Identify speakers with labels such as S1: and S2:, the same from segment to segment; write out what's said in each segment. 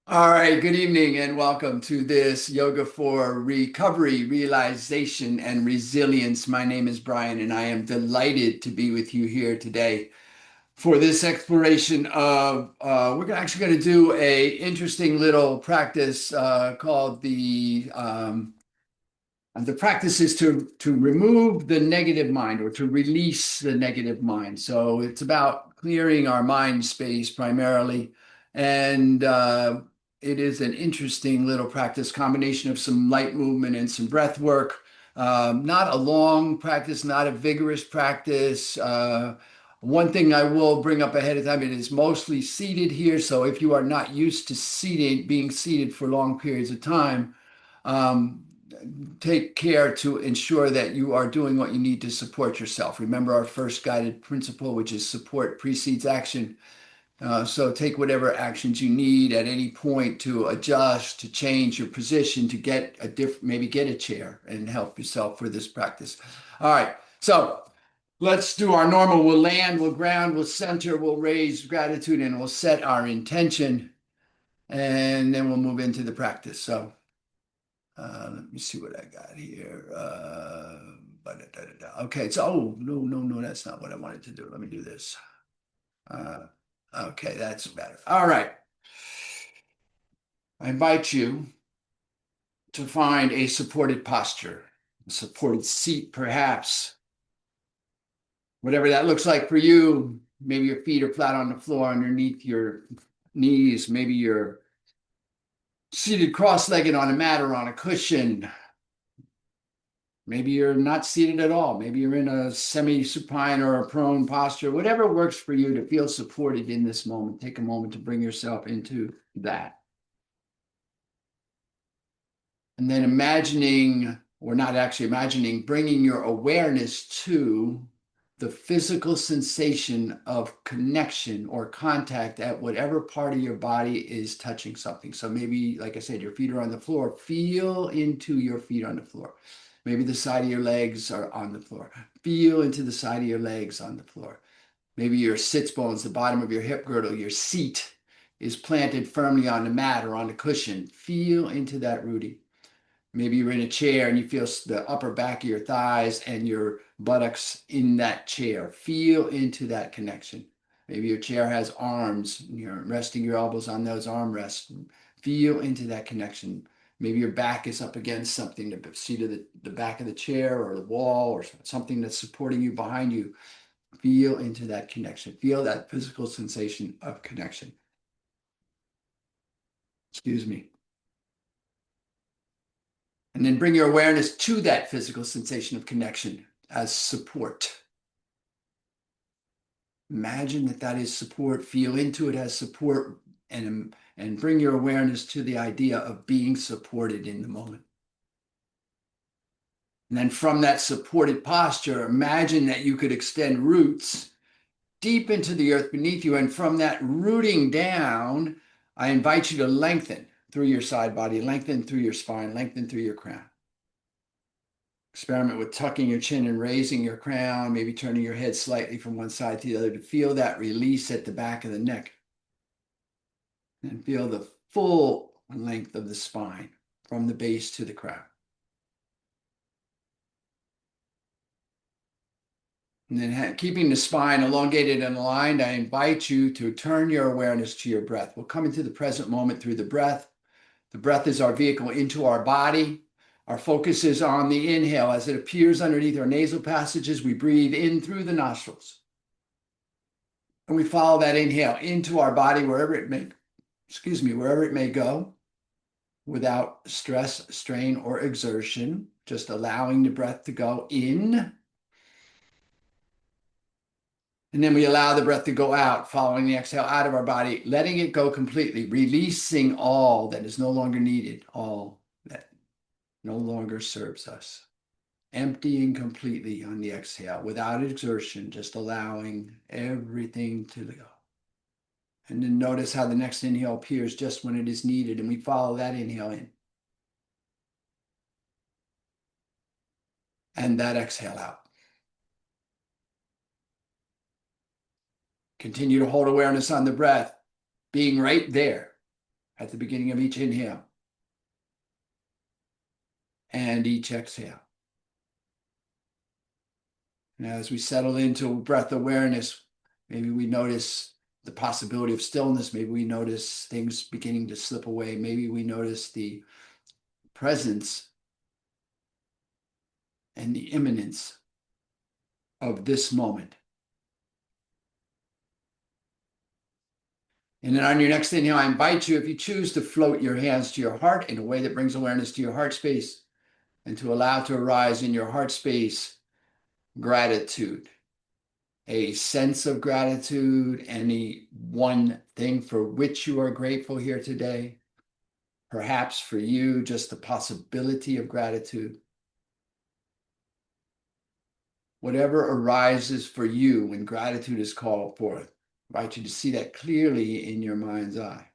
S1: All right, good evening and welcome to this Yoga for Recovery, Realization, and Resilience. My name is Brian, and I am delighted to be with you here today for this exploration of. We're actually going to do a interesting little practice called the practice is to remove the negative mind or to release the negative mind. So it's about clearing our mind space primarily. And it is an interesting little practice, combination of some light movement and some breath work. Not a long practice, not a vigorous practice. One thing I will bring up ahead of time, it is mostly seated here. So if you are not used to being seated for long periods of time, um, take care to ensure that you are doing what you need to support yourself. Remember our first guided principle, which is support precedes action. So take whatever actions you need at any point to adjust, to change your position, to get maybe get a chair and help yourself for this practice. All right. So let's do our normal. We'll land, we'll ground, we'll center, we'll raise gratitude, and we'll set our intention. And then we'll move into the practice. So let me see what I got here. Okay, so no, that's not what I wanted to do. Let me do this. Uh, okay, that's better. All right. I invite you to find a supported posture, a supported seat, perhaps, whatever that looks like for you. Maybe your feet are flat on the floor underneath your knees. Maybe you're seated cross-legged on a mat or on a cushion. Maybe you're not seated at all. Maybe you're in a semi-supine or a prone posture, whatever works for you to feel supported in this moment. Take a moment to bring yourself into that. And then imagining, or not actually imagining, bringing your awareness to the physical sensation of connection or contact at whatever part of your body is touching something. So maybe, like I said, your feet are on the floor. Feel into your feet on the floor. Maybe the side of your legs are on the floor. Feel into the side of your legs on the floor. Maybe your sits bones, the bottom of your hip girdle, your seat is planted firmly on the mat or on the cushion. Feel into that rooting. Maybe you're in a chair and you feel the upper back of your thighs and your buttocks in that chair. Feel into that connection. Maybe your chair has arms and you're resting your elbows on those armrests. Feel into that connection. Maybe your back is up against something, the seat of the back of the chair or the wall or something that's supporting you behind you. Feel into that connection. Feel that physical sensation of connection. Excuse me. And then bring your awareness to that physical sensation of connection as support. Imagine that that is support. Feel into it as support and bring your awareness to the idea of being supported in the moment. And then from that supported posture, imagine that you could extend roots deep into the earth beneath you. And from that rooting down, I invite you to lengthen through your side body, lengthen through your spine, lengthen through your crown. Experiment with tucking your chin and raising your crown, maybe turning your head slightly from one side to the other to feel that release at the back of the neck. And feel the full length of the spine from the base to the crown. And then keeping the spine elongated and aligned, I invite you to turn your awareness to your breath. We'll come into the present moment through the breath. The breath is our vehicle into our body. Our focus is on the inhale. As it appears underneath our nasal passages, we breathe in through the nostrils. And we follow that inhale into our body wherever it may go without stress, strain, or exertion, just allowing the breath to go in. And then we allow the breath to go out, following the exhale out of our body, letting it go completely, releasing all that is no longer needed, all that no longer serves us. Emptying completely on the exhale without exertion, just allowing everything to go. And then notice how the next inhale appears just when it is needed, and we follow that inhale in. And that exhale out. Continue to hold awareness on the breath, being right there. at the beginning of each inhale and each exhale. And as we settle into breath awareness, maybe we notice the possibility of stillness. Maybe we notice things beginning to slip away. Maybe we notice the presence and the imminence of this moment. And then on your next inhale, I invite you, if you choose, to float your hands to your heart in a way that brings awareness to your heart space, and to allow to arise in your heart space gratitude, a sense of gratitude, any one thing for which you are grateful here today. Perhaps for you, just the possibility of gratitude. Whatever arises for you when gratitude is called forth, I invite you to see that clearly in your mind's eye,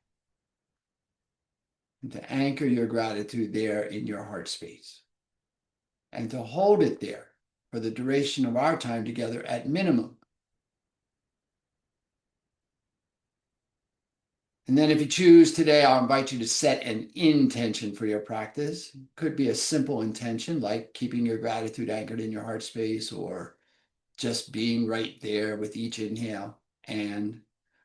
S1: and to anchor your gratitude there in your heart space, and to hold it there for the duration of our time together at minimum. And then if you choose today, I'll invite you to set an intention for your practice. It could be a simple intention like keeping your gratitude anchored in your heart space, or just being right there with each inhale. And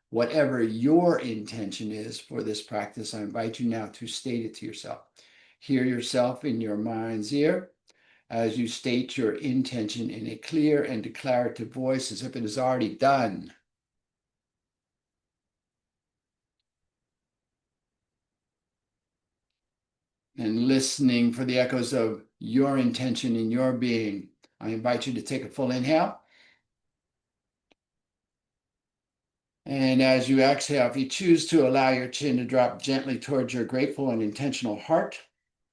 S1: whatever your intention is for this practice, I invite you now to state it to yourself. Hear yourself in your mind's ear as you state your intention in a clear and declarative voice, as if it is already done. And listening for the echoes of your intention in your being, I invite you to take a full inhale. And as you exhale, if you choose to, allow your chin to drop gently towards your grateful and intentional heart.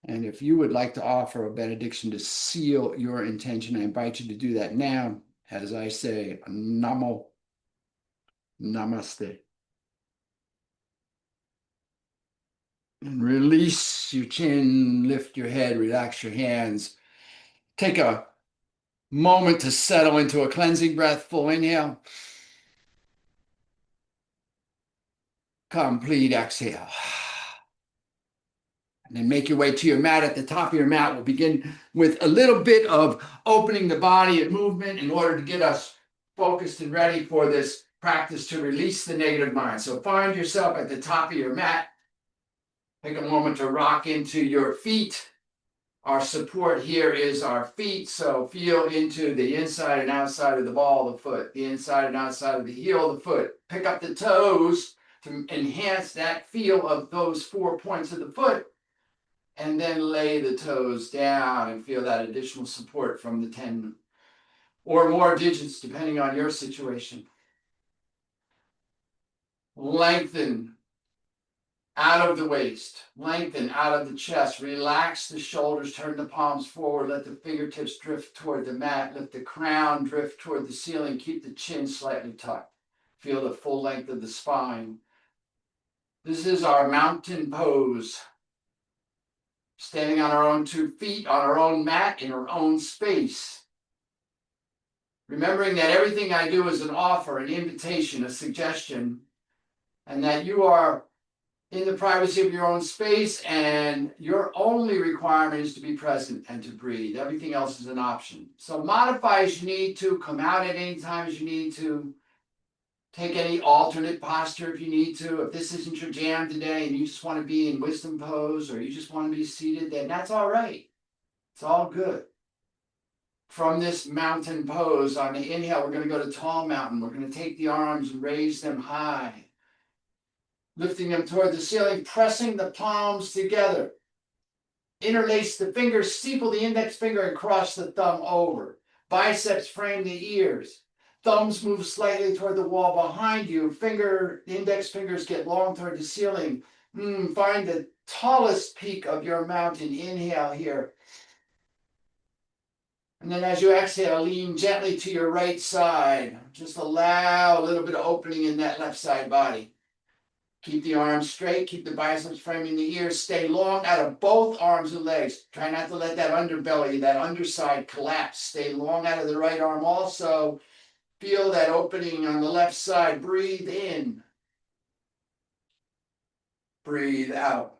S1: And if you would like to offer a benediction to seal your intention, I invite you to do that now as I say Namo, Namaste. And release your chin, lift your head, relax your hands. Take a moment to settle into a cleansing breath. Full inhale. Complete exhale. And then make your way to your mat. At the top of your mat, we'll begin with a little bit of opening the body and movement in order to get us focused and ready for this practice to release the negative mind. So find yourself at the top of your mat. Take a moment to rock into your feet. Our support here is our feet, so feel into the inside and outside of the ball of the foot, the inside and outside of the heel of the foot. Pick up the toes to enhance that feel of those 4 points of the foot, and then lay the toes down and feel that additional support from the 10 or more digits, depending on your situation. Lengthen out of the waist, lengthen out of the chest, relax the shoulders, turn the palms forward, let the fingertips drift toward the mat, let the crown drift toward the ceiling, keep the chin slightly tucked. Feel the full length of the spine. This is our mountain pose. Standing on our own 2 feet, on our own mat, in our own space. Remembering that everything I do is an offer, an invitation, a suggestion, and that you are in the privacy of your own space, and your only requirement is to be present and to breathe. Everything else is an option. So modify as you need to, come out at any time as you need to, take any alternate posture if you need to. If this isn't your jam today and you just want to be in wisdom pose, or you just want to be seated, then that's all right. It's all good. From this mountain pose, on the inhale, we're going to go to tall mountain. We're going to take the arms and raise them high, lifting them toward the ceiling, pressing the palms together. Interlace the fingers, steeple the index finger and cross the thumb over. Biceps frame the ears. Thumbs move slightly toward the wall behind you. Index fingers get long toward the ceiling. Find the tallest peak of your mountain. Inhale here. And then as you exhale, lean gently to your right side. Just allow a little bit of opening in that left side body. Keep the arms straight, keep the biceps framing the ears, stay long out of both arms and legs. Try not to let that underbelly, that underside collapse. Stay long out of the right arm also. Feel that opening on the left side. Breathe in. Breathe out.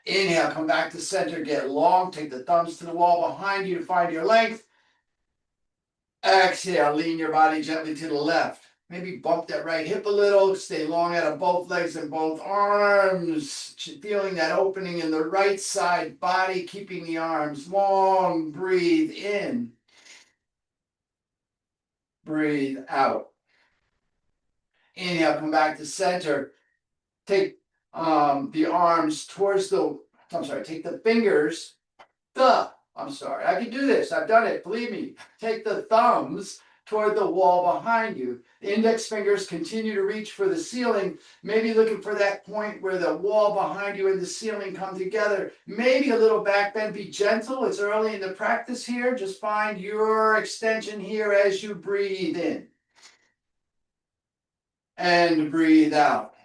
S1: Inhale, come back to center, get long, take the thumbs to the wall behind you to find your length. Exhale, lean your body gently to the left. Maybe bump that right hip a little, stay long out of both legs and both arms. Feeling that opening in the right side body, keeping the arms long. Breathe in. Breathe out. Inhale, come back to center. Take the arms towards take the fingers, I can do this, I've done it, believe me. Take the thumbs toward the wall behind you. The index fingers continue to reach for the ceiling, maybe looking for that point where the wall behind you and the ceiling come together. Maybe a little back bend, be gentle, it's early in the practice here. Just find your extension here as you breathe in. And breathe out.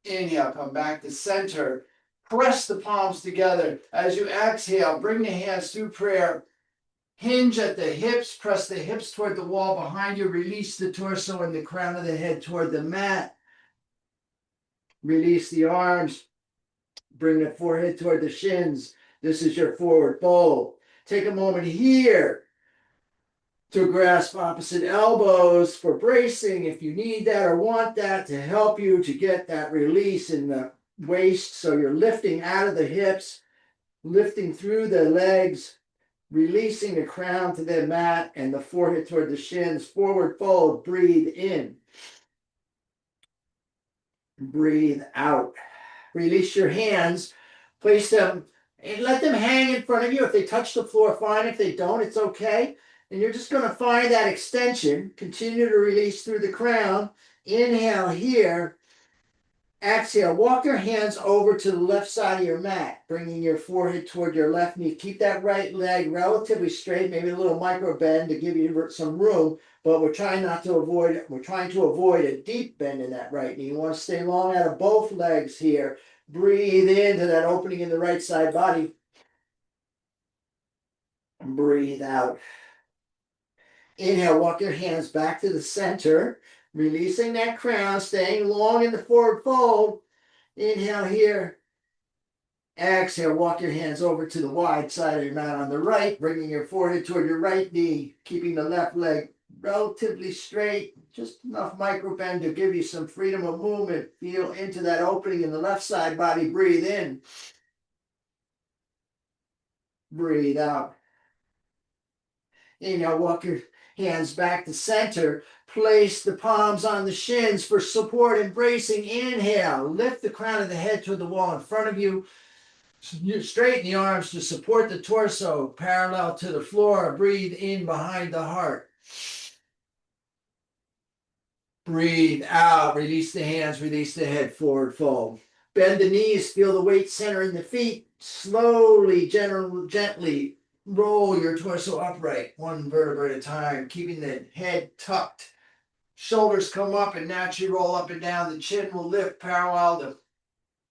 S1: Inhale, come back to center. Press the palms together. As you exhale, bring the hands through prayer. Hinge at the hips. Press the hips toward the wall behind you. Release the torso and the crown of the head toward the mat. Release the arms. Bring the forehead toward the shins. This is your forward fold. Take a moment here to grasp opposite elbows for bracing if you need that or want that, to help you to get that release in the waist. So you're lifting out of the hips, lifting through the legs, releasing the crown to the mat and the forehead toward the shins. Forward fold, breathe in. Breathe out. Release your hands, place them and let them hang in front of you. If they touch the floor, fine. If they don't, it's okay. And you're just going to find that extension. Continue to release through the crown. Inhale here. Exhale. Walk your hands over to the left side of your mat, bringing your forehead toward your left knee. Keep that right leg relatively straight, maybe a little micro bend to give you some room, but we're trying to avoid a deep bend in that right knee. You want to stay long out of both legs here. Breathe into that opening in the right side body. Breathe out. Inhale, walk your hands back to the center, releasing that crown, staying long in the forward fold. Inhale here. Exhale, walk your hands over to the wide side of your mat on the right, bringing your forehead toward your right knee, keeping the left leg relatively straight, just enough micro bend to give you some freedom of movement. Feel into that opening in the left side body. Breathe in. Breathe out. Inhale, walk your hands back to center. Place the palms on the shins for support and bracing. Inhale, lift the crown of the head toward the wall in front of you. Straighten the arms to support the torso, parallel to the floor. Breathe in behind the heart. Breathe out, release the hands, release the head, forward fold. Bend the knees, feel the weight center in the feet. Slowly, gently roll your torso upright, one vertebra at a time, keeping the head tucked. Shoulders come up and naturally roll up and down. The chin will lift parallel. The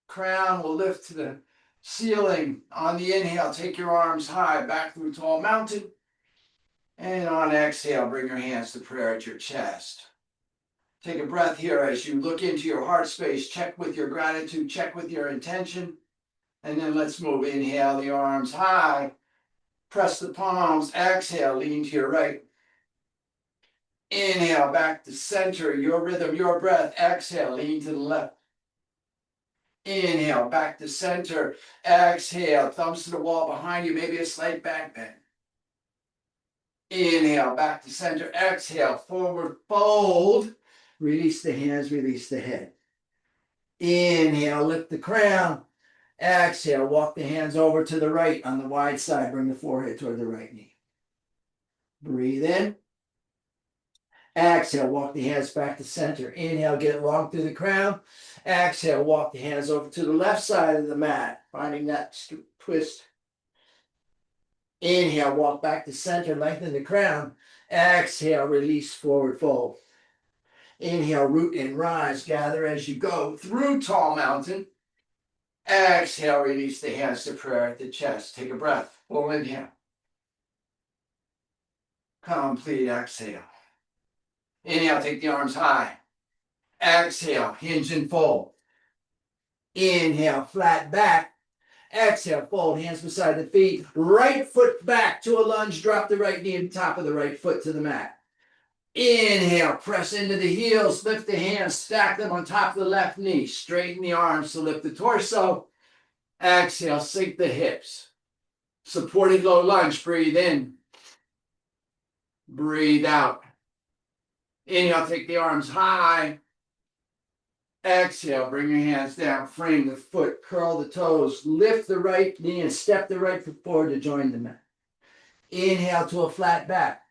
S1: crown will lift to the ceiling. On the inhale, take your arms high, back through tall mountain. And on exhale, bring your hands to prayer at your chest. Take a breath here as you look into your heart space. Check with your gratitude, check with your intention. And then let's move. Inhale, the arms high. Press the palms. Exhale, lean to your right. Inhale, back to center. Your rhythm, your breath. Exhale, lean to the left. Inhale, back to center. Exhale, thumbs to the wall behind you. Maybe a slight back bend. Inhale, back to center. Exhale, forward fold. Release the hands, release the head. Inhale, lift the crown. Exhale, walk the hands over to the right on the wide side. Bring the forehead toward the right knee. Breathe in. Exhale, walk the hands back to center. Inhale, get it long through the crown. Exhale, walk the hands over to the left side of the mat, finding that twist. Inhale, walk back to center, lengthen the crown. Exhale, release, forward fold. Inhale, root and rise. Gather as you go through tall mountain. Exhale, release the hands to prayer at the chest. Take a breath. Full inhale. Complete exhale. Inhale, take the arms high. Exhale, hinge and fold. Inhale, flat back. Exhale, fold hands beside the feet. Right foot back to a lunge. Drop the right knee and top of the right foot to the mat. Inhale, press into the heels. Lift the hands, stack them on top of the left knee. Straighten the arms to lift the torso. Exhale, sink the hips. Supported low lunge. Breathe in. Breathe out. Inhale, take the arms high. Exhale, bring your hands down, frame the foot, curl the toes, lift the right knee and step the right foot forward to join the mat. Inhale to a flat back.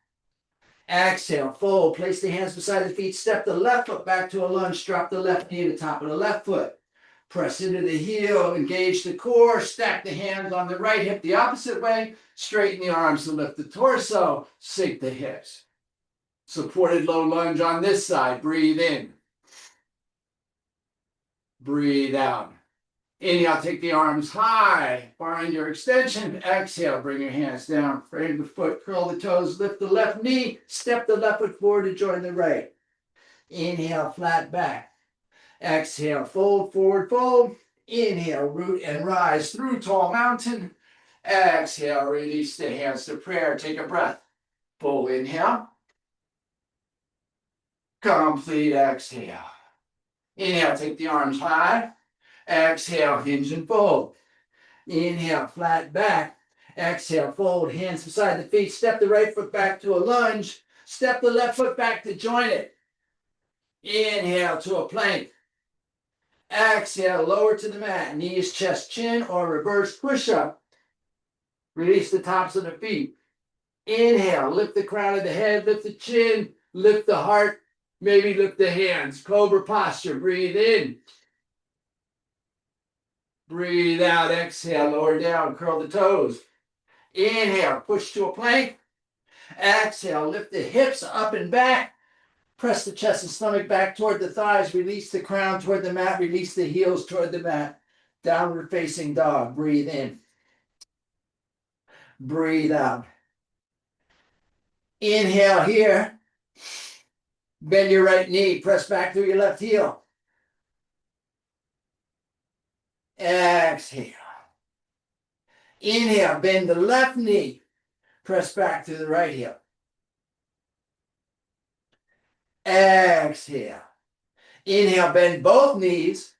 S1: Exhale, fold, place the hands beside the feet, step the left foot back to a lunge, drop the left knee to the top of the left foot. Press into the heel, engage the core, stack the hands on the right hip the opposite way, straighten the arms to lift the torso, sink the hips. Supported low lunge on this side, breathe in. Breathe out. Inhale, take the arms high, find your extension. Exhale, bring your hands down, frame the foot, curl the toes, lift the left knee, step the left foot forward to join the right. Inhale, flat back. Exhale, fold, forward fold. Inhale, root and rise through tall mountain. Exhale, release the hands to prayer. Take a breath. Full inhale. Complete exhale. Inhale, take the arms high. Exhale, hinge and fold. Inhale, flat back. Exhale, fold, hands beside the feet. Step the right foot back to a lunge. Step the left foot back to join it. Inhale to a plank. Exhale, lower to the mat. Knees, chest, chin, or reverse push-up. Release the tops of the feet. Inhale, lift the crown of the head, lift the chin, lift the heart, maybe lift the hands. Cobra posture, breathe in. Breathe out, exhale, lower down, curl the toes. Inhale, push to a plank. Exhale, lift the hips up and back. Press the chest and stomach back toward the thighs. Release the crown toward the mat. Release the heels toward the mat. Downward facing dog. Breathe in. Breathe out. Inhale here. Bend your right knee. Press back through your left heel. Exhale. Inhale. Bend the left knee. Press back through the right heel. Exhale. Inhale, bend both knees.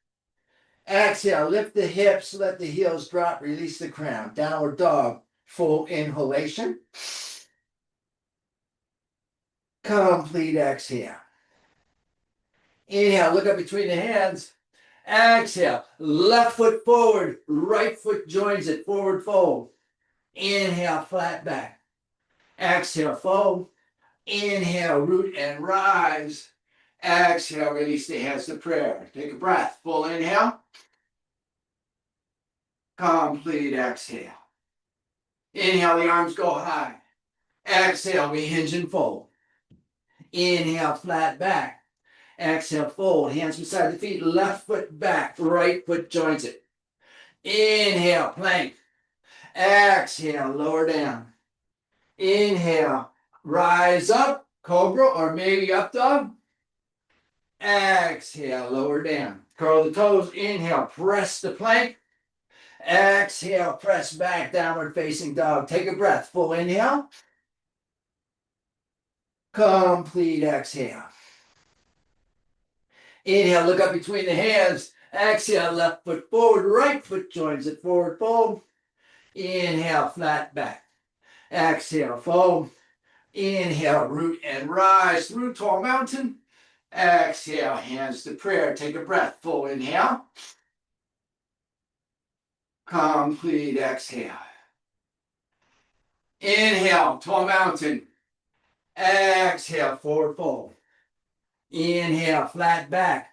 S1: Exhale, lift the hips, let the heels drop, release the crown. Downward dog, full inhalation. Complete exhale. Inhale, look up between the hands. Exhale, left foot forward, right foot joins it, forward fold. Inhale, flat back. Exhale, fold. Inhale, root and rise. Exhale, release the hands to prayer. Take a breath. Full inhale. Complete exhale. Inhale, the arms go high. Exhale, we hinge and fold. Inhale, flat back. Exhale, fold. Hands beside the feet. Left foot back. Right foot joins it. Inhale, plank. Exhale, lower down. Inhale, rise up. Cobra or maybe up dog. Exhale, lower down. Curl the toes. Inhale, press the plank. Exhale, press back, downward facing dog. Take a breath. Full inhale. Complete exhale. Inhale, look up between the hands. Exhale, left foot forward, right foot joins it, forward fold. Inhale, flat back. Exhale, fold. Inhale, root and rise through tall mountain. Exhale, hands to prayer. Take a breath. Full inhale. Complete exhale. Inhale, tall mountain. Exhale, forward fold. Inhale, flat back.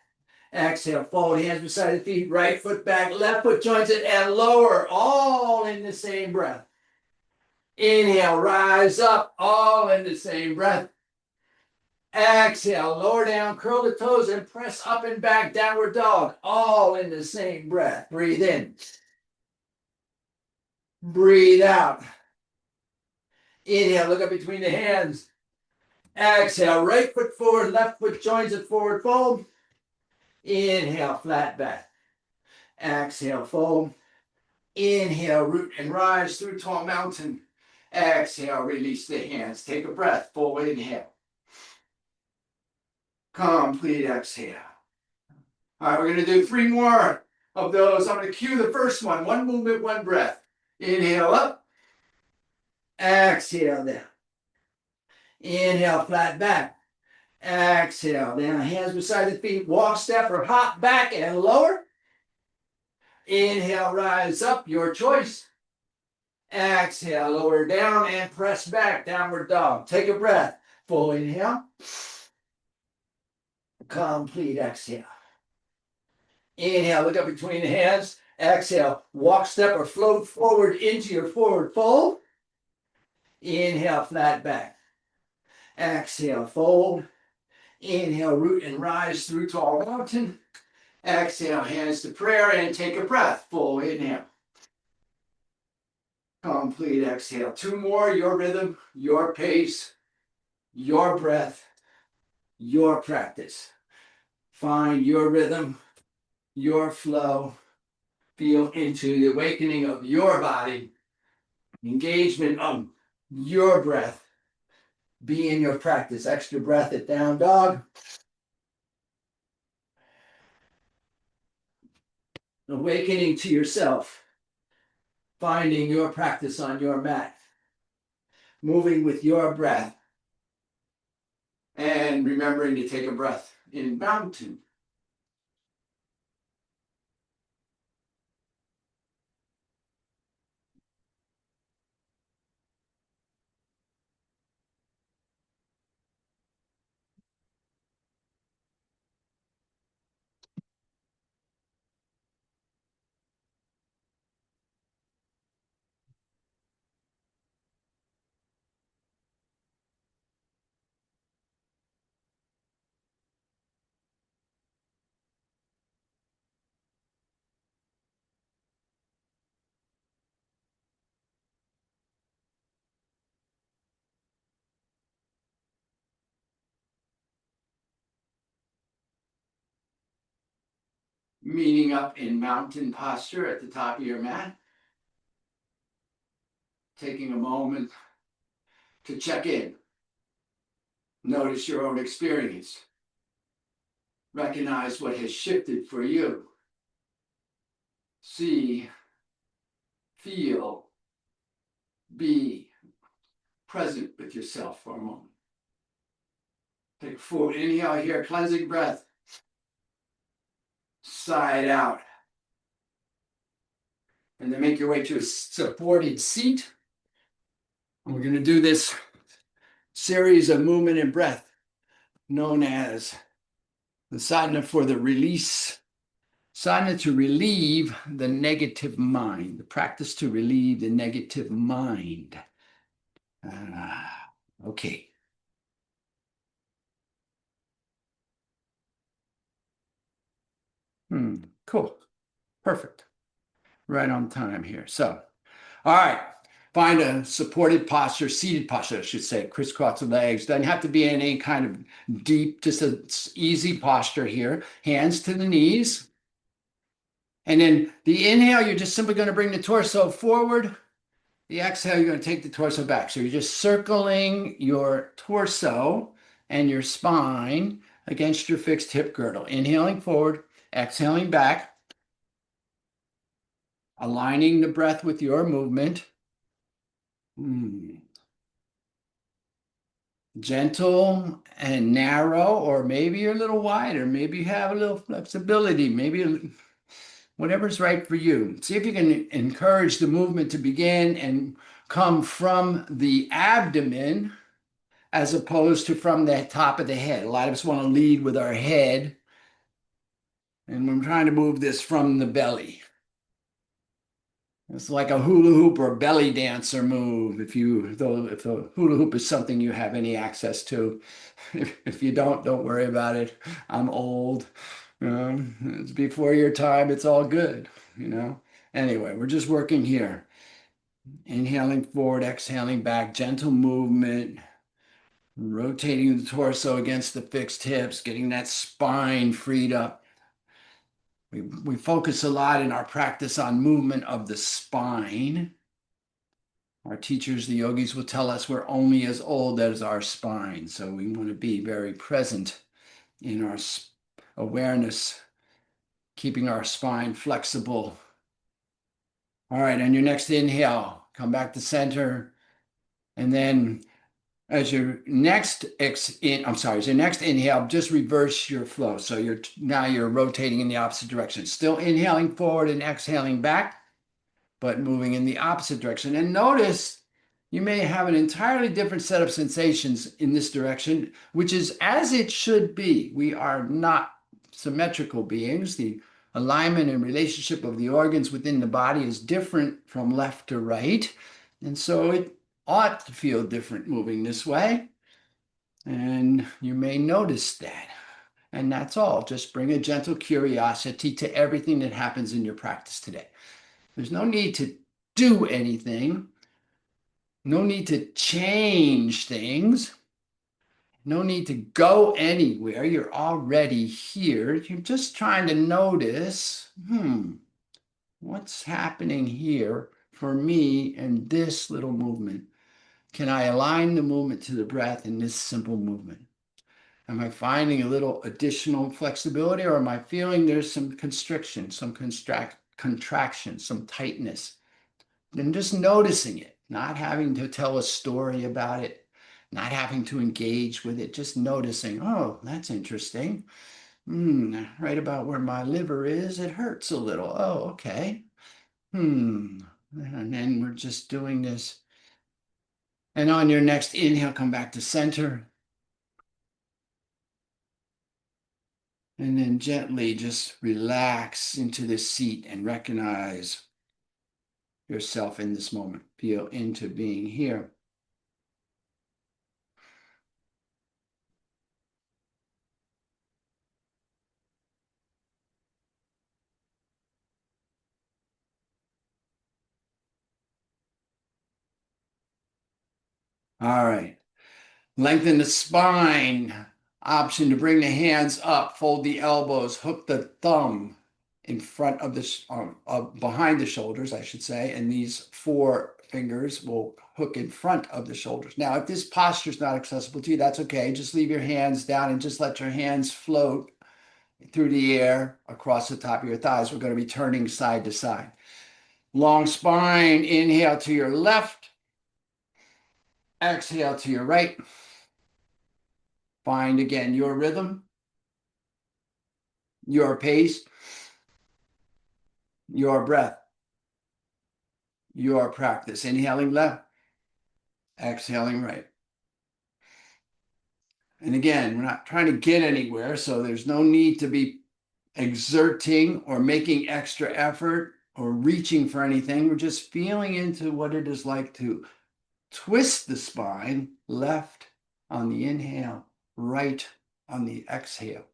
S1: Exhale, fold, hands beside the feet, right foot back, left foot joins it, and lower, all in the same breath. Inhale, rise up, all in the same breath. Exhale, lower down, curl the toes, and press up and back, downward dog, all in the same breath. Breathe in. Breathe out. Inhale, look up between the hands. Exhale, right foot forward, left foot joins it, forward fold. Inhale, flat back. Exhale, fold. Inhale, root and rise through tall mountain. Exhale, release the hands. Take a breath. Full inhale. Complete exhale. All right, we're going to do 3 more of those. I'm going to cue the first one. 1 movement, 1 breath. Inhale up. Exhale down. Inhale, flat back. Exhale down. Hands beside the feet. Walk, step, or hop back and lower. Inhale, rise up. Your choice. Exhale, lower down and press back. Downward dog. Take a breath. Full inhale. Complete exhale. Inhale, look up between the hands. Exhale, walk, step, or float forward into your forward fold. Inhale, flat back. Exhale, fold. Inhale, root and rise through tall mountain. Exhale, hands to prayer and take a breath. Full inhale. Complete exhale. 2 more, your rhythm, your pace, your breath, your practice. Find your rhythm, your flow. Feel into the awakening of your body, engagement of your breath. Be in your practice. Extra breath at down dog. Awakening to yourself. Finding your practice on your mat. Moving with your breath. And remembering to take a breath in mountain. Meeting up in mountain posture at the top of your mat. Taking a moment to check in. Notice your own experience. Recognize what has shifted for you. See, feel, be present with yourself for a moment. Take a full inhale here, cleansing breath. Side out. And then make your way to a supported seat. And we're going to do this series of movement and breath known as the sadhana for the release. Sadhana to relieve the negative mind. The practice to relieve the negative mind. Okay. Cool. Perfect. Right on time here. So, all right. Find a supported posture, seated posture, I should say, crisscross the legs. Doesn't have to be in any kind of deep, just an easy posture here. Hands to the knees. And then the inhale, you're just simply going to bring the torso forward. The exhale, you're going to take the torso back. So you're just circling your torso and your spine against your fixed hip girdle. Inhaling forward, exhaling back. Aligning the breath with your movement. Gentle and narrow, or maybe you're a little wider. Maybe you have a little flexibility. Maybe whatever's right for you. See if you can encourage the movement to begin and come from the abdomen as opposed to from the top of the head. A lot of us want to lead with our head, and we're trying to move this from the belly. It's like a hula hoop or belly dancer move. If the hula hoop is something you have any access to, if you don't worry about it. I'm old. It's before your time. It's all good. Anyway, we're just working here. Inhaling forward, exhaling back, gentle movement, rotating the torso against the fixed hips, getting that spine freed up. We focus a lot in our practice on movement of the spine. Our teachers, the yogis, will tell us we're only as old as our spine. So we want to be very present in our awareness, keeping our spine flexible. All right, on your next inhale, come back to center. And then as your next inhale, just reverse your flow. So now you're rotating in the opposite direction. Still inhaling forward and exhaling back, but moving in the opposite direction. And notice you may have an entirely different set of sensations in this direction, which is as it should be. We are not symmetrical beings. The alignment and relationship of the organs within the body is different from left to right. And so it ought to feel different moving this way. And you may notice that. And that's all. Just bring a gentle curiosity to everything that happens in your practice today. There's no need to do anything, no need to change things, no need to go anywhere. You're already here. You're just trying to notice, what's happening here for me in this little movement? Can I align the movement to the breath in this simple movement? Am I finding a little additional flexibility, or am I feeling there's some constriction, some contraction, some tightness? And just noticing it, not having to tell a story about it, not having to engage with it, just noticing, oh, that's interesting. Right about where my liver is, it hurts a little. Oh, okay. And then we're just doing this. And on your next inhale, come back to center. And then gently just relax into the seat and recognize yourself in this moment. Feel into being here. All right. Lengthen the spine. Option to bring the hands up, fold the elbows, hook the thumb in front of behind the shoulders, I should say, and these four fingers will hook in front of the shoulders. Now, if this posture is not accessible to you, that's okay. Just leave your hands down and just let your hands float through the air across the top of your thighs. We're going to be turning side to side. Long spine, inhale to your left, exhale to your right. Find again your rhythm, your pace, your breath, your practice. Inhaling left, exhaling right. And again, we're not trying to get anywhere, so there's no need to be exerting or making extra effort or reaching for anything. We're just feeling into what it is like to twist the spine left on the inhale, right on the exhale.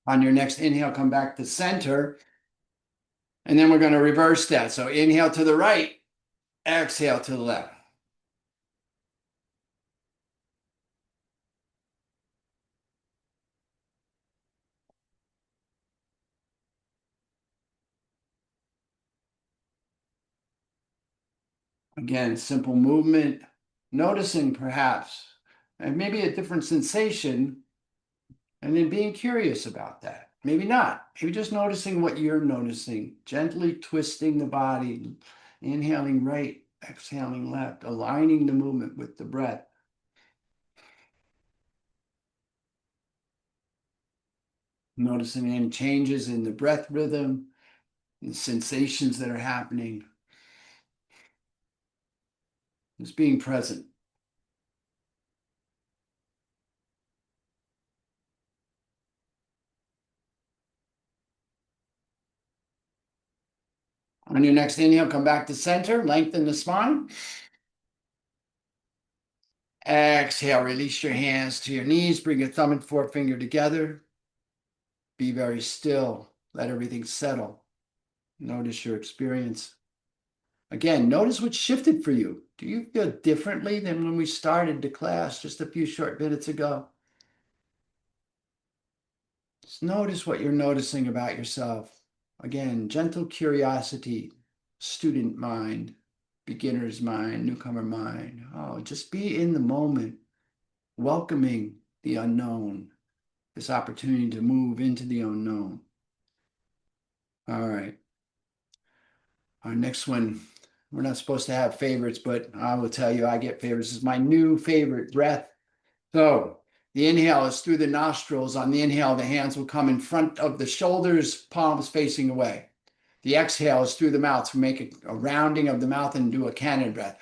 S1: On your next inhale, come back to center. And then we're going to reverse that. So inhale to the right, exhale to the left. Again, simple movement, noticing perhaps, and maybe a different sensation, and then being curious about that. Maybe not. Maybe just noticing what you're noticing, gently twisting the body, inhaling right, exhaling left, aligning the movement with the breath. Noticing any changes in the breath rhythm, the sensations that are happening. Just being present. On your next inhale, come back to center, lengthen the spine. Exhale, release your hands to your knees. Bring your thumb and forefinger together. Be very still. Let everything settle. Notice your experience. Again, notice what shifted for you. Do you feel differently than when we started the class just a few short minutes ago? Just notice what you're noticing about yourself. Again, gentle curiosity, student mind, beginner's mind, newcomer mind. Oh, just be in the moment, welcoming the unknown, this opportunity to move into the unknown. All right. Our next one, we're not supposed to have favorites, but I will tell you, I get favorites. This is my new favorite breath. So the inhale is through the nostrils. On the inhale, the hands will come in front of the shoulders, palms facing away. The exhale is through the mouth to make a rounding of the mouth and do a cannon breath.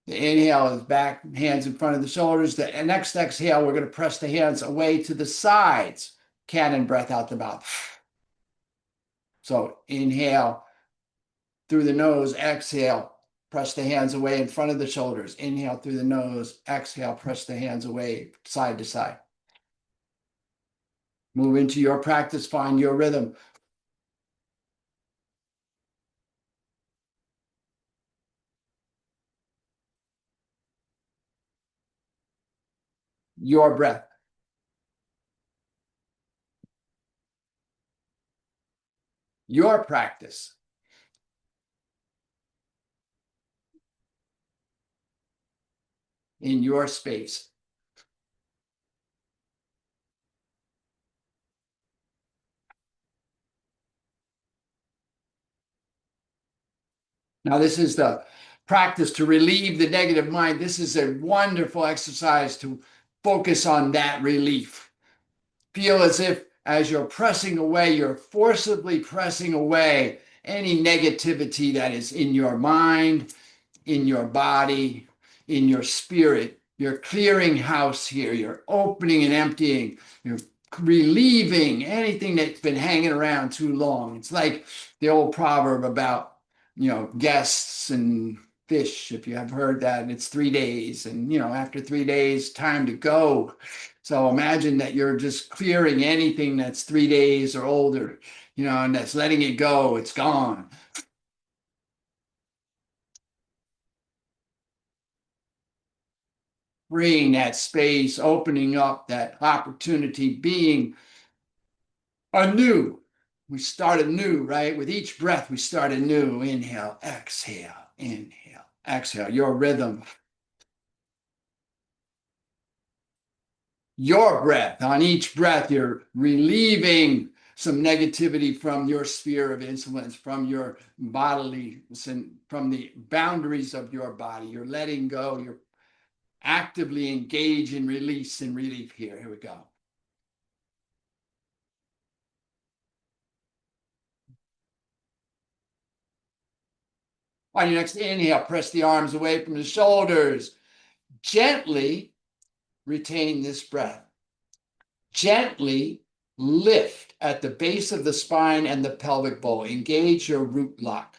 S1: The inhale is back, hands in front of the shoulders. The next exhale, we're going to press the hands away to the sides. Cannon breath out the mouth. So inhale through the nose, exhale, press the hands away in front of the shoulders. Inhale through the nose, exhale, press the hands away side to side. Move into your practice, find your rhythm. Your breath. Your practice. In your space. Now, this is the practice to relieve the negative mind. This is a wonderful exercise to focus on that relief. Feel as if as you're pressing away, you're forcibly pressing away any negativity that is in your mind, in your body, in your spirit. You're clearing house here. You're opening and emptying. You're relieving anything that's been hanging around too long. It's like the old proverb about, guests and fish, if you have heard that, and it's 3 days. And, after 3 days, time to go. So imagine that you're just clearing anything that's 3 days or older, and that's letting it go. It's gone. Freeing that space, opening up that opportunity, being anew. We start anew, right? With each breath, we start anew. Inhale, exhale, exhale. Your rhythm, your breath. On each breath, you're relieving some negativity from your sphere of influence, from your bodily, from the boundaries of your body. You're letting go. You're actively engaged in release and relief here. Here we go. On your next inhale, press the arms away from the shoulders. Gently retain this breath. Gently lift at the base of the spine and the pelvic bowl. Engage your root lock.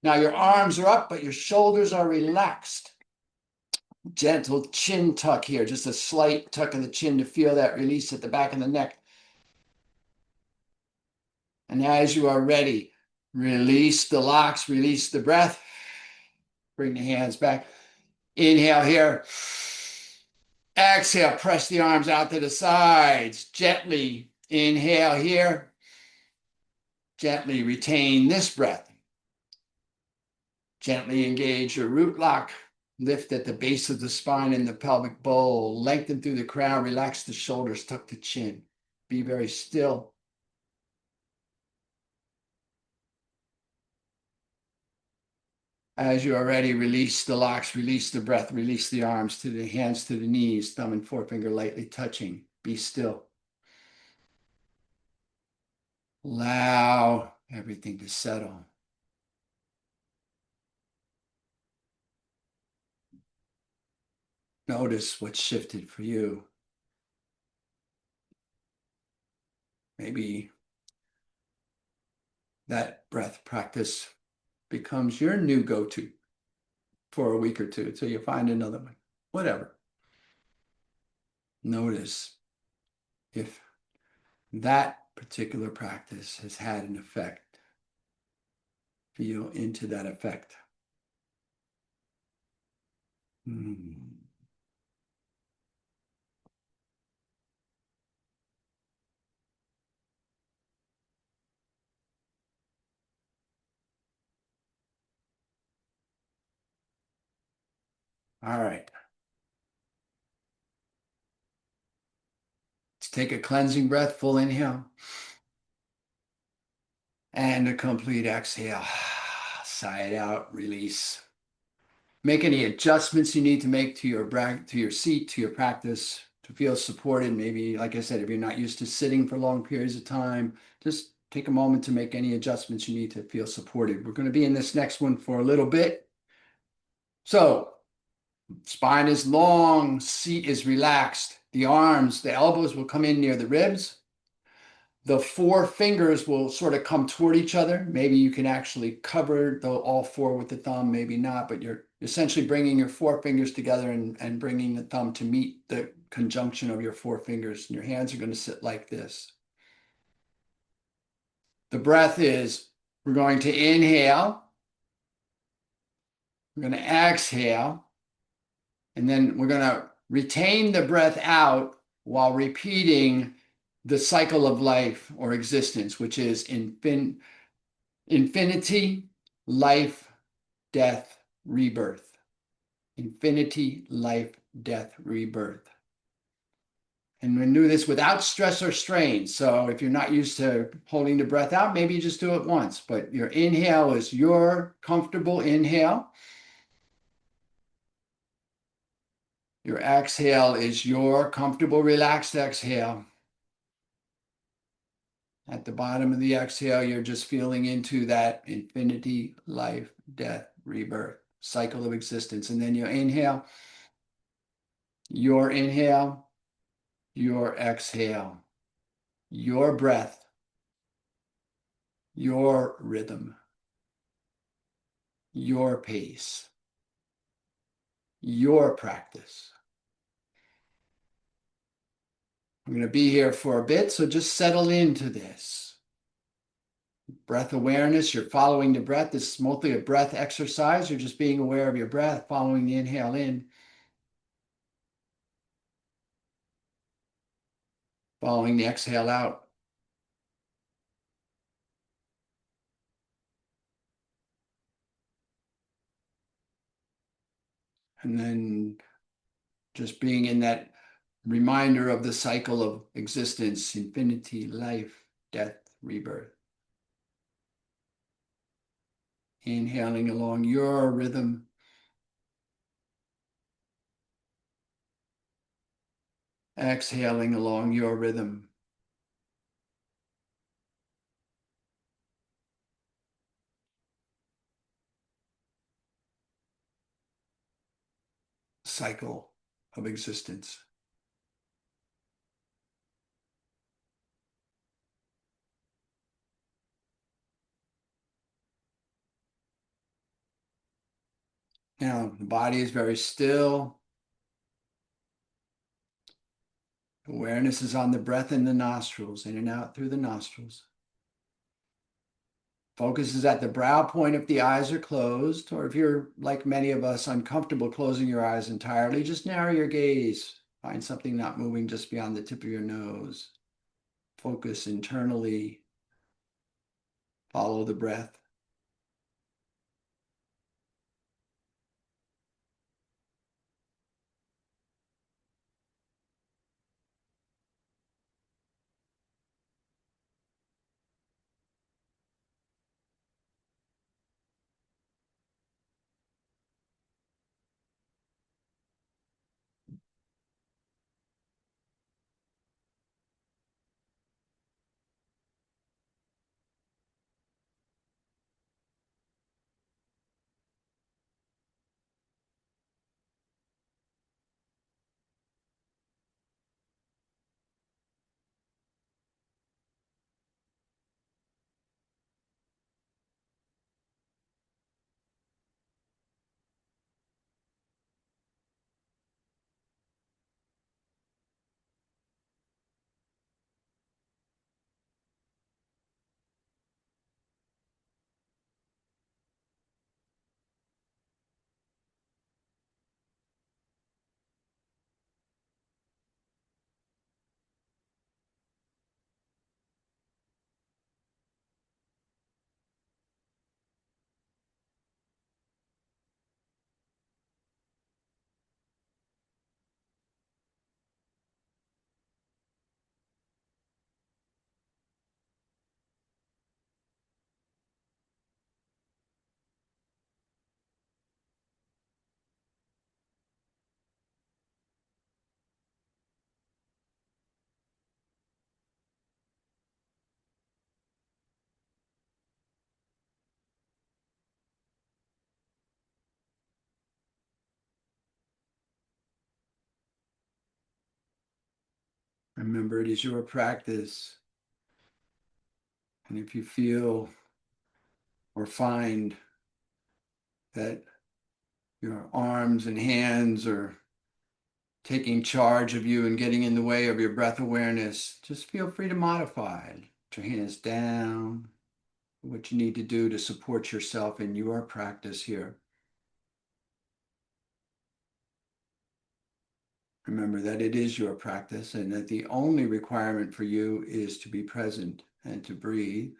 S1: Now your arms are up, but your shoulders are relaxed. Gentle chin tuck here, just a slight tuck of the chin to feel that release at the back of the neck. And as you are ready, release the locks, release the breath. Bring the hands back. Inhale here. Exhale, press the arms out to the sides. Gently inhale here. Gently retain this breath. Gently engage your root lock. Lift at the base of the spine and the pelvic bowl. Lengthen through the crown. Relax the shoulders. Tuck the chin. Be very still. As you are ready, release the locks, release the breath, release the arms to the hands to the knees, thumb and forefinger lightly touching. Be still. Allow everything to settle. Notice what shifted for you. Maybe that breath practice becomes your new go-to for a week or two until you find another one. Whatever. Notice if that particular practice has had an effect. Feel into that effect. Mm. All right. Let's take a cleansing breath, full inhale, and a complete exhale. Sigh it out, release. Make any adjustments you need to make to your seat, to your practice to feel supported. Maybe, like I said, if you're not used to sitting for long periods of time, just take a moment to make any adjustments you need to feel supported. We're going to be in this next one for a little bit. So spine is long, seat is relaxed. The arms, the elbows will come in near the ribs. The four fingers will sort of come toward each other. Maybe you can actually cover all four with the thumb, maybe not, but you're essentially bringing your four fingers together and bringing the thumb to meet the conjunction of your four fingers. And your hands are going to sit like this. The breath is, we're going to inhale, we're going to exhale, and then we're going to retain the breath out while repeating the cycle of life or existence, which is infinity, life, death, rebirth. Infinity, life, death, rebirth. And we do this without stress or strain. So if you're not used to holding the breath out, maybe you just do it once. But your inhale is your comfortable inhale. Your exhale is your comfortable, relaxed exhale. At the bottom of the exhale, you're just feeling into that infinity, life, death, rebirth, cycle of existence. And then you inhale, your exhale, your breath, your rhythm, your pace, your practice. I'm going to be here for a bit, so just settle into this. Breath awareness, you're following the breath. This is mostly a breath exercise. You're just being aware of your breath, following the inhale in, following the exhale out. And then just being in that reminder of the cycle of existence, infinity, life, death, rebirth. Inhaling along your rhythm. Exhaling along your rhythm. Cycle of existence. Now, the body is very still. Awareness is on the breath in the nostrils, in and out through the nostrils. Focus is at the brow point if the eyes are closed, or if you're, like many of us, uncomfortable closing your eyes entirely, just narrow your gaze. Find something not moving just beyond the tip of your nose. Focus internally. Follow the breath. Remember, it is your practice. And if you feel or find that your arms and hands are taking charge of you and getting in the way of your breath awareness, just feel free to modify. Put your hands down, what you need to do to support yourself in your practice here. Remember that it is your practice and that the only requirement for you is to be present and to breathe.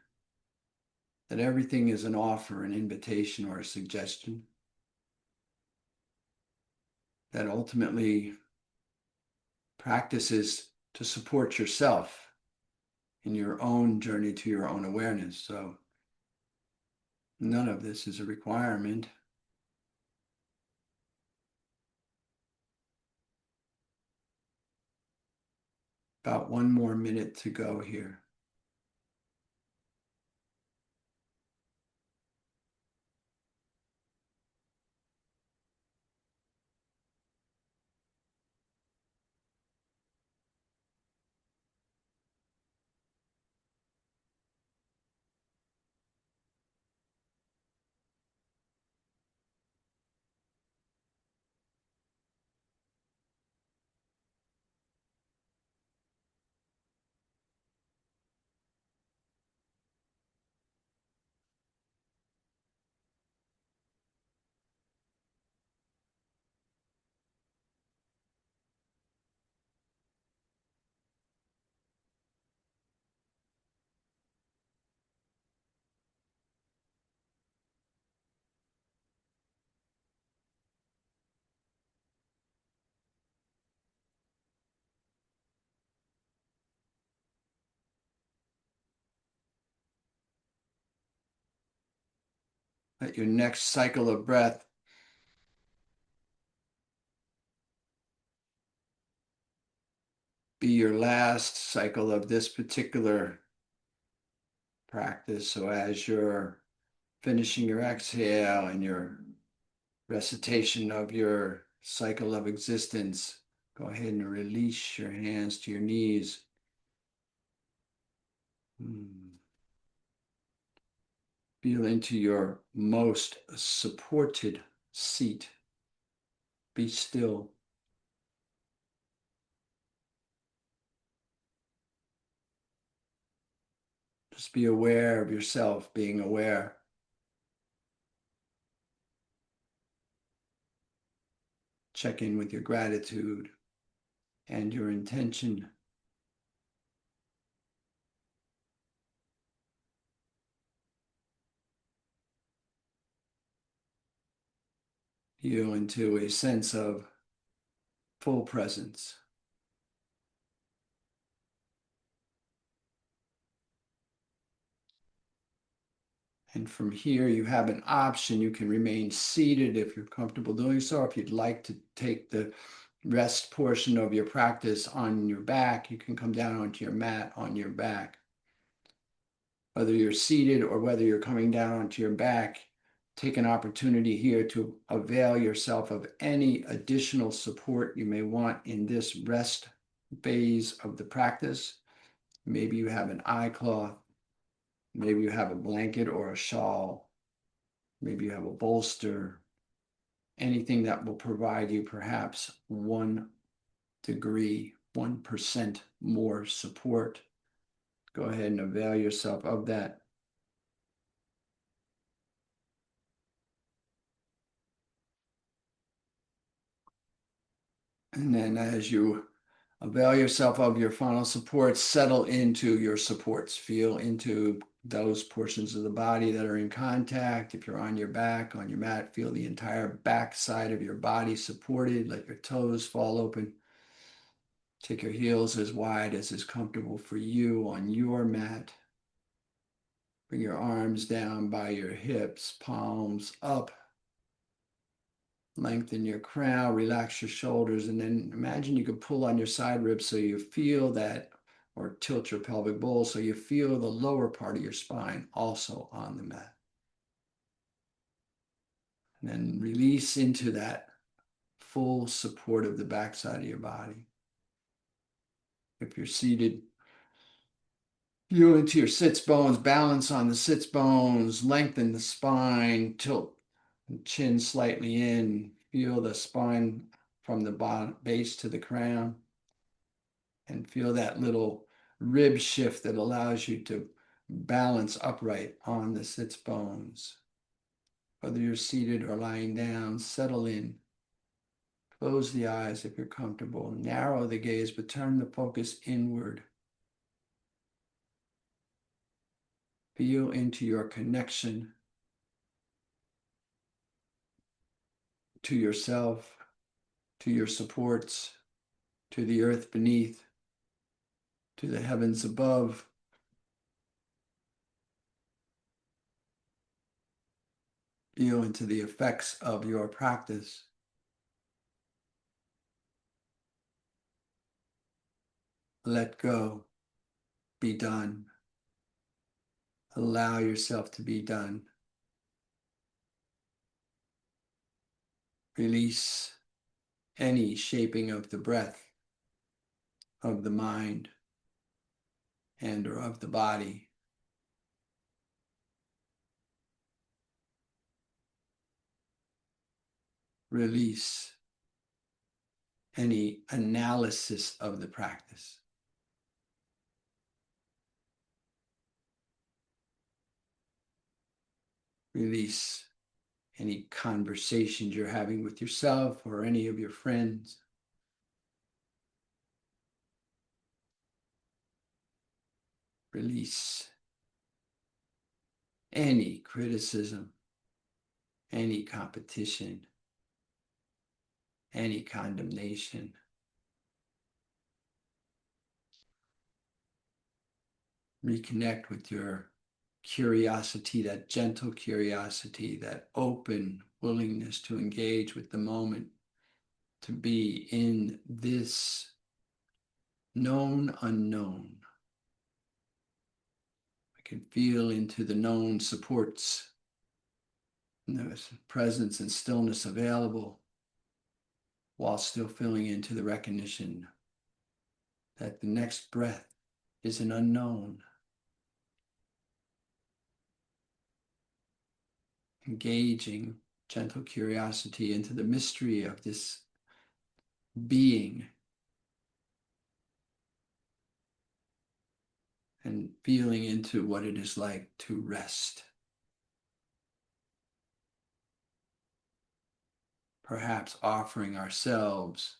S1: That everything is an offer, an invitation, or a suggestion. That ultimately practice is to support yourself in your own journey to your own awareness. So none of this is a requirement. About 1 more minute to go here. Let your next cycle of breath be your last cycle of this particular practice. So as you're finishing your exhale and your recitation of your cycle of existence, go ahead and release your hands to your knees. Feel into your most supported seat. Be still. Just be aware of yourself, being aware. Check in with your gratitude and your intention. Feel into a sense of full presence. And from here, you have an option. You can remain seated if you're comfortable doing so. If you'd like to take the rest portion of your practice on your back, you can come down onto your mat on your back. Whether you're seated or whether you're coming down onto your back, take an opportunity here to avail yourself of any additional support you may want in this rest phase of the practice. Maybe you have an eye cloth. Maybe you have a blanket or a shawl. Maybe you have a bolster. Anything that will provide you perhaps 1 degree, 1% more support. Go ahead and avail yourself of that. And then as you avail yourself of your final supports, settle into your supports. Feel into those portions of the body that are in contact. If you're on your back, on your mat, feel the entire back side of your body supported. Let your toes fall open. Take your heels as wide as is comfortable for you on your mat. Bring your arms down by your hips, palms up. Lengthen your crown, relax your shoulders, and then imagine you could pull on your side ribs so you feel that, or tilt your pelvic bowl so you feel the lower part of your spine also on the mat. And then release into that full support of the backside of your body. If you're seated, feel into your sits bones, balance on the sits bones, lengthen the spine, tilt the chin slightly in, feel the spine from the bottom, base to the crown, and feel that little rib shift that allows you to balance upright on the sits bones. Whether you're seated or lying down, settle in. Close the eyes if you're comfortable. Narrow the gaze, but turn the focus inward. Feel into your connection to yourself, to your supports, to the earth beneath, to the heavens above. Feel into the effects of your practice. Let go. Be done. Allow yourself to be done. Release any shaping of the breath, of the mind, and or of the body. Release any analysis of the practice. Release any conversations you're having with yourself or any of your friends. Release any criticism, any competition, any condemnation. Reconnect with your curiosity, that gentle curiosity, that open willingness to engage with the moment, to be in this known unknown. I can feel into the known supports, and there's presence and stillness available, while still feeling into the recognition that the next breath is an unknown. Engaging gentle curiosity into the mystery of this being, and feeling into what it is like to rest. Perhaps offering ourselves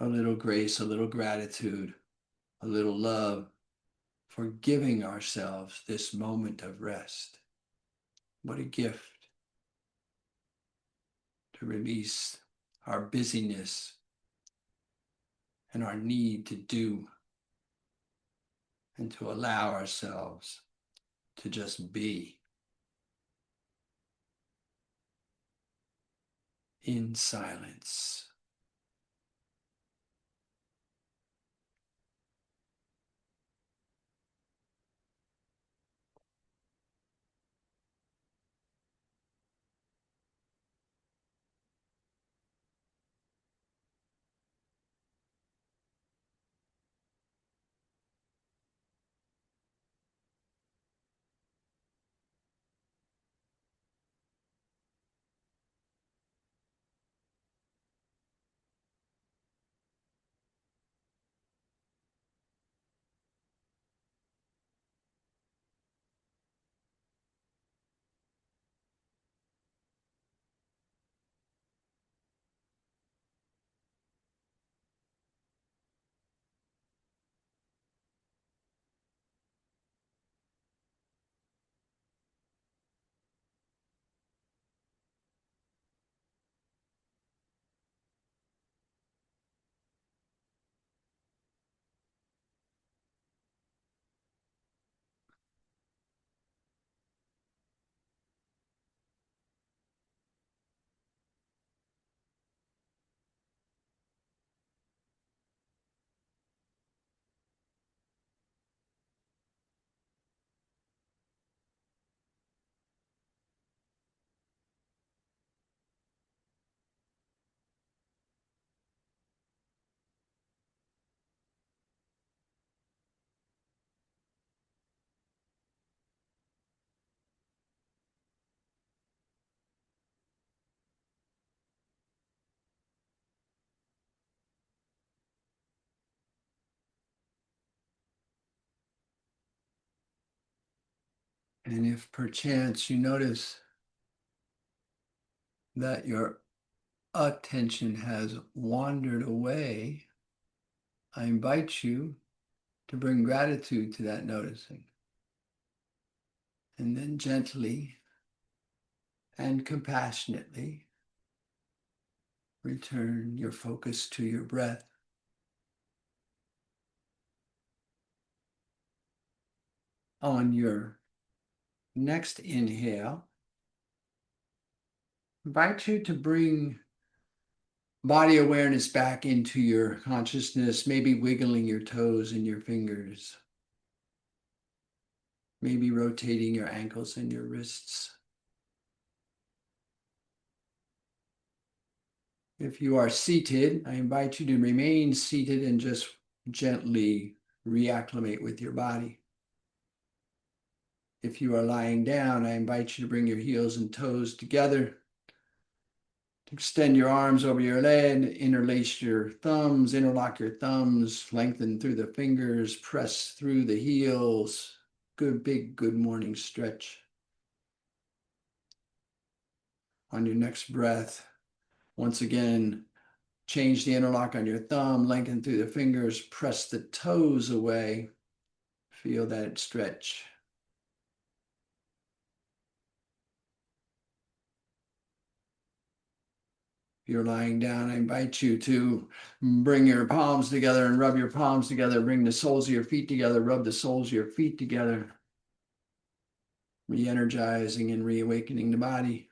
S1: a little grace, a little gratitude, a little love for giving ourselves this moment of rest. What a gift to release our busyness and our need to do, and to allow ourselves to just be in silence. And if perchance you notice that your attention has wandered away, I invite you to bring gratitude to that noticing. And then gently and compassionately return your focus to your breath. On your next inhale, I invite you to bring body awareness back into your consciousness, maybe wiggling your toes and your fingers, maybe rotating your ankles and your wrists. If you are seated, I invite you to remain seated and just gently reacclimate with your body. If you are lying down, I invite you to bring your heels and toes together. Extend your arms over your head, interlace your thumbs, interlock your thumbs, lengthen through the fingers, press through the heels. Good, big, good morning stretch. On your next breath, once again, change the interlock on your thumb, lengthen through the fingers, press the toes away. Feel that stretch. If you're lying down, I invite you to bring your palms together and rub your palms together. Bring the soles of your feet together, rub the soles of your feet together. Re-energizing and reawakening the body.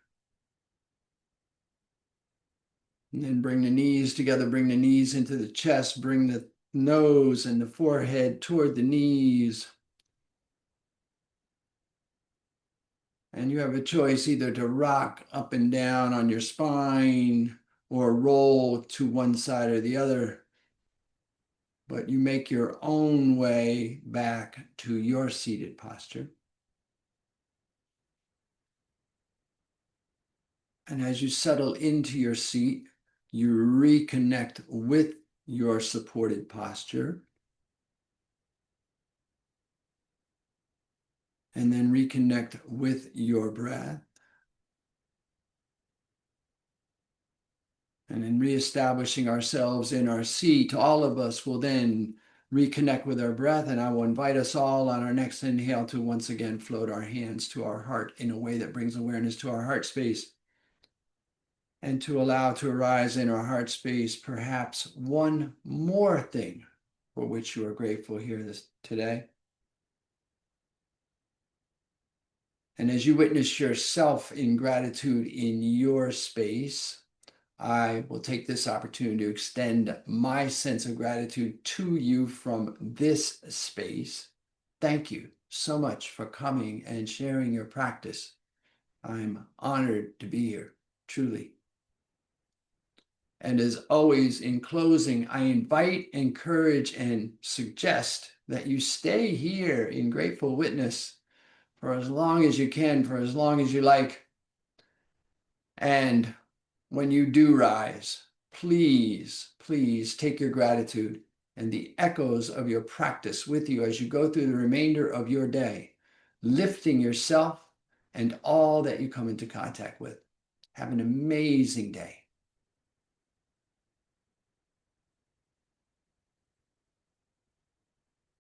S1: And then bring the knees together, bring the knees into the chest, bring the nose and the forehead toward the knees. And you have a choice either to rock up and down on your spine or roll to one side or the other. But you make your own way back to your seated posture. And as you settle into your seat, you reconnect with your supported posture. And then reconnect with your breath. And in reestablishing ourselves in our seat, all of us will then reconnect with our breath. And I will invite us all on our next inhale to once again float our hands to our heart in a way that brings awareness to our heart space. And to allow to arise in our heart space perhaps one more thing for which you are grateful here today. And as you witness yourself in gratitude in your space, I will take this opportunity to extend my sense of gratitude to you from this space. Thank you so much for coming and sharing your practice. I'm honored to be here, truly. And as always, in closing, I invite, encourage, and suggest that you stay here in grateful witness for as long as you can, for as long as you like. And when you do rise, please, please take your gratitude and the echoes of your practice with you as you go through the remainder of your day, lifting yourself and all that you come into contact with. Have an amazing day.